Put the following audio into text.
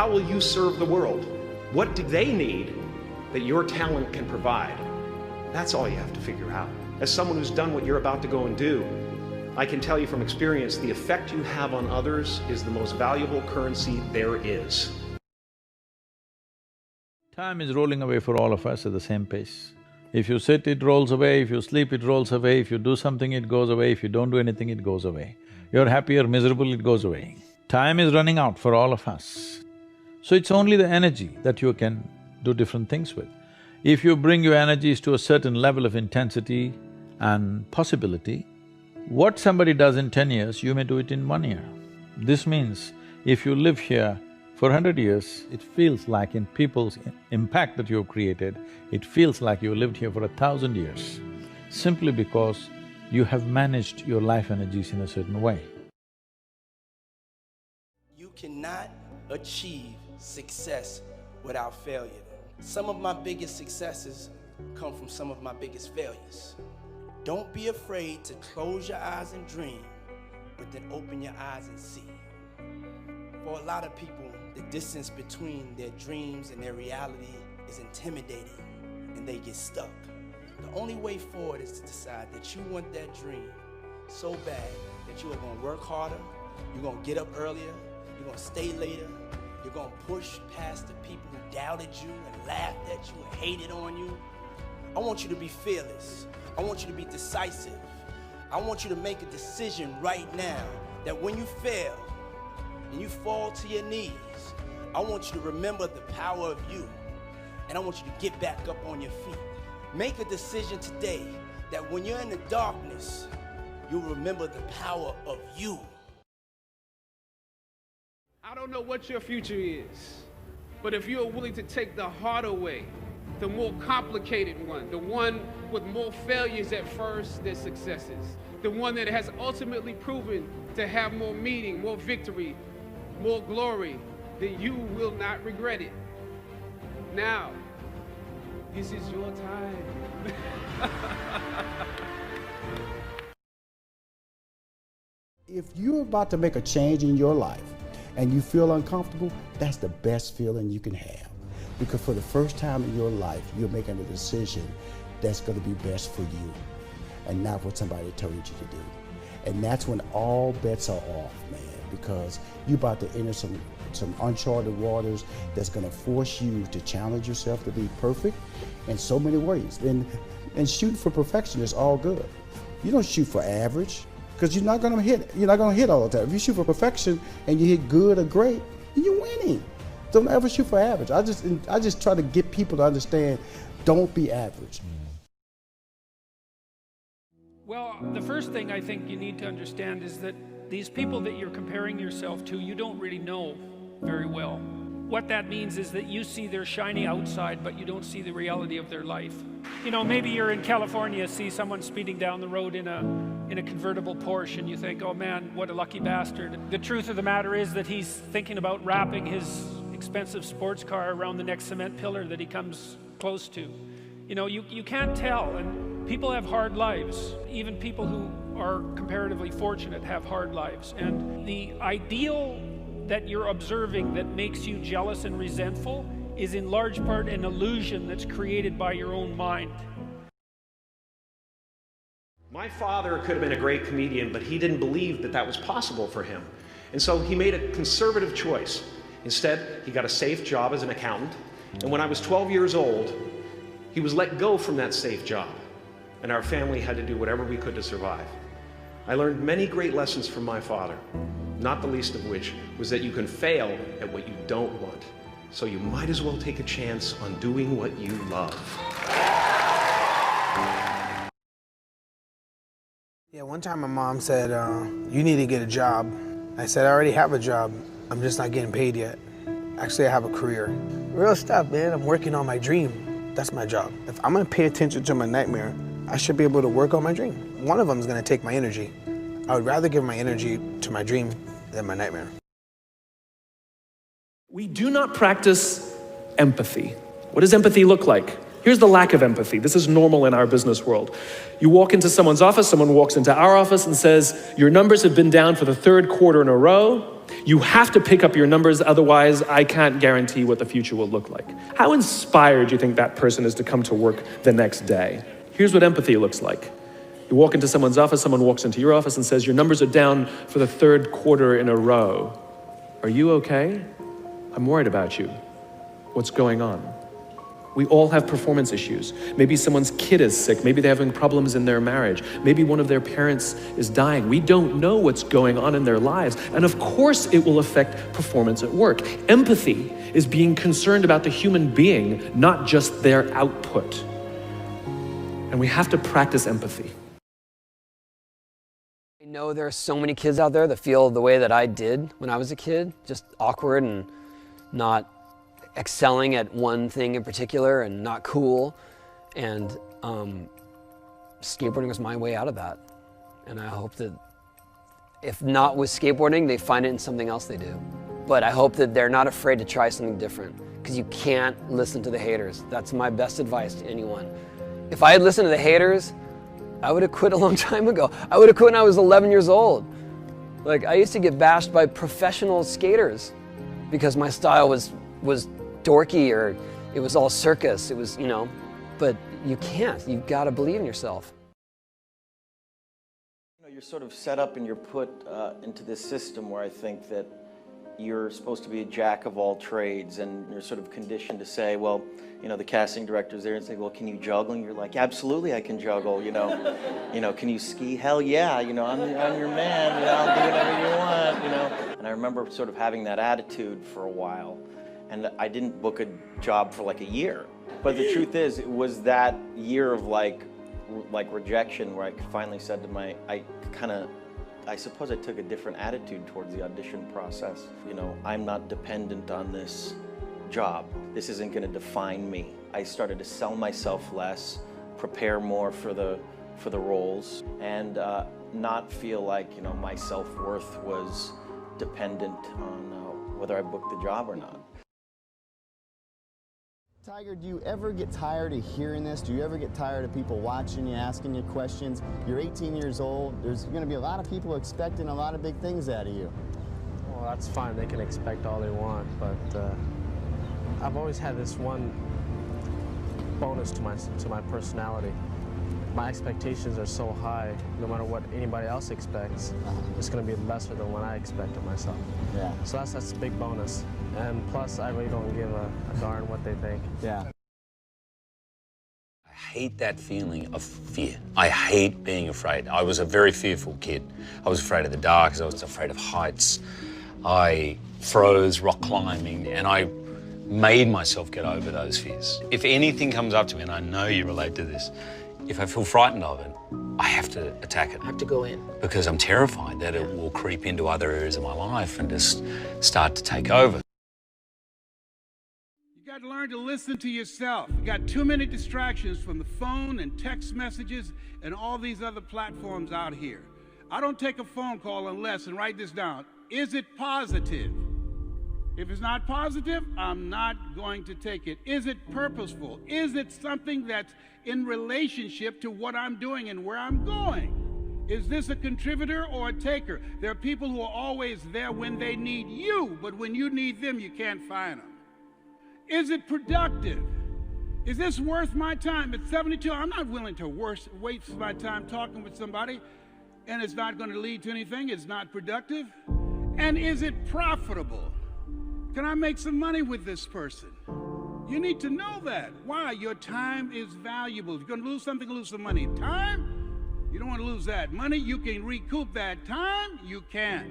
How will you serve the world? What do they need that your talent can provide? That's all you have to figure out. As someone who's done what you're about to go and do, I can tell you from experience, the effect you have on others is the most valuable currency there is. Time is rolling away for all of us at the same pace. If you sit, it rolls away, if you sleep, it rolls away, if you do something, it goes away, if you don't do anything, it goes away. You're happy or miserable, it goes away. Time is running out for all of us. So it's only the energy that you can do different things with. If you bring your energies to a certain level of intensity and possibility, what somebody does in 10 years, you may do it in 1 year. This means if you live here for 100 years, it feels like in people's impact that you've created, it feels like you lived here for 1,000 years, simply because you have managed your life energies in a certain way. You cannot achieve success without failure. Some of my biggest successes come from some of my biggest failures. Don't be afraid to close your eyes and dream, but then open your eyes and see. For a lot of people, the distance between their dreams and their reality is intimidating, and they get stuck. The only way forward is to decide that you want that dream so bad that you are going to work harder, you're going to get up earlier, you're going to stay later, you're going to push past the people who doubted you and laughed at you and hated on you. I want you to be fearless. I want you to be decisive. I want you to make a decision right now that when you fail and you fall to your knees, I want you to remember the power of you, and I want you to get back up on your feet. Make a decision today that when you're in the darkness, you'll remember the power of you. I don't know what your future is, but if you're willing to take the harder way, the more complicated one, the one with more failures at first than successes, the one that has ultimately proven to have more meaning, more victory, more glory, then you will not regret it. Now, this is your time. If you're about to make a change in your life and you feel uncomfortable, that's the best feeling you can have. Because for the first time in your life, you're making a decision that's going to be best for you and not what somebody told you to do. And that's when all bets are off, man, because you're about to enter some uncharted waters that's going to force you to challenge yourself to be perfect in so many ways. And shooting for perfection is all good. You don't shoot for average, because you're not going to hit all the time. If you shoot for perfection and you hit good or great, then you're winning. Don't ever shoot for average. I just try to get people to understand, don't be average. Well, the first thing I think you need to understand is that these people that you're comparing yourself to, you don't really know very well. What that means is that you see their shiny outside, but you don't see the reality of their life. You know, maybe you're in California, see someone speeding down the road in a convertible Porsche, and you think, oh man, what a lucky bastard. The truth of the matter is that he's thinking about wrapping his expensive sports car around the next cement pillar that he comes close to. You know, you can't tell, and people have hard lives. Even people who are comparatively fortunate have hard lives. And the ideal that you're observing that makes you jealous and resentful is in large part an illusion that's created by your own mind. My father could have been a great comedian, but he didn't believe that that was possible for him. And so he made a conservative choice. Instead, he got a safe job as an accountant. And when I was 12 years old, he was let go from that safe job. And our family had to do whatever we could to survive. I learned many great lessons from my father, not the least of which was that you can fail at what you don't want. So you might as well take a chance on doing what you love. Yeah, one time my mom said, you need to get a job. I said, I already have a job. I'm just not getting paid yet. Actually, I have a career. Real stuff, man. I'm working on my dream. That's my job. If I'm gonna pay attention to my nightmare, I should be able to work on my dream. One of them is gonna take my energy. I would rather give my energy to my dream than my nightmare. We do not practice empathy. What does empathy look like? Here's the lack of empathy. This is normal in our business world. You walk into someone's office, someone walks into our office and says, your numbers have been down for the 3rd quarter in a row. You have to pick up your numbers, otherwise I can't guarantee what the future will look like. How inspired do you think that person is to come to work the next day? Here's what empathy looks like. You walk into someone's office, someone walks into your office and says, your numbers are down for the 3rd quarter in a row. Are you okay? I'm worried about you. What's going on? We all have performance issues. Maybe someone's kid is sick. Maybe they're having problems in their marriage. Maybe one of their parents is dying. We don't know what's going on in their lives. And of course it will affect performance at work. Empathy is being concerned about the human being, not just their output. And we have to practice empathy. I know there are so many kids out there that feel the way that I did when I was a kid, just awkward and not excelling at one thing in particular and not cool. And skateboarding was my way out of that. And I hope that if not with skateboarding, they find it in something else they do. But I hope that they're not afraid to try something different, because you can't listen to the haters. That's my best advice to anyone. If I had listened to the haters, I would have quit a long time ago. I would have quit when I was 11 years old. Like, I used to get bashed by professional skaters because my style was dorky, or it was all circus. It was, you know, but you can't. You've got to believe in yourself. You know, you're sort of set up and you're put into this system where I think that you're supposed to be a jack of all trades, and you're sort of conditioned to say, well, you know, the casting director's there and say, well, can you juggle? And you're like, absolutely I can juggle, you know. You know, can you ski? Hell yeah, you know, I'm your man, you know, I'll do whatever you want, you know. And I remember sort of having that attitude for a while, and I didn't book a job for like a year. But the truth is, it was that year of like rejection where I finally said to I suppose I took a different attitude towards the audition process. You know, I'm not dependent on this job. This isn't going to define me. I started to sell myself less, prepare more for the roles, and not feel like, you know, my self-worth was dependent on whether I booked the job or not. Tiger, do you ever get tired of hearing this? Do you ever get tired of people watching you, asking you questions? You're 18 years old. There's going to be a lot of people expecting a lot of big things out of you. Well, that's fine. They can expect all they want, but I've always had this one bonus to my personality. My expectations are so high, no matter what anybody else expects, it's going to be lesser than what I expect of myself. Yeah. So that's a big bonus. And plus, I really don't give a darn what they think. Yeah. I hate that feeling of fear. I hate being afraid. I was a very fearful kid. I was afraid of the dark, I was afraid of heights. I froze rock climbing, and I made myself get over those fears. If anything comes up to me, and I know you relate to this, if I feel frightened of it, I have to attack it. I have to go in. Because I'm terrified that it will creep into other areas of my life and just start to take over. You got to learn to listen to yourself. You got too many distractions from the phone and text messages and all these other platforms out here. I don't take a phone call unless, and write this down, is it positive? If it's not positive, I'm not going to take it. Is it purposeful? Is it something that's in relationship to what I'm doing and where I'm going? Is this a contributor or a taker? There are people who are always there when they need you, but when you need them, you can't find them. Is it productive? Is this worth my time? At 72, I'm not willing to waste my time talking with somebody, and it's not going to lead to anything. It's not productive. And is it profitable? Can I make some money with this person? You need to know that. Why? Your time is valuable. If you're going to lose something, lose some money. Time, you don't want to lose that. Money, you can recoup that. Time, you can't.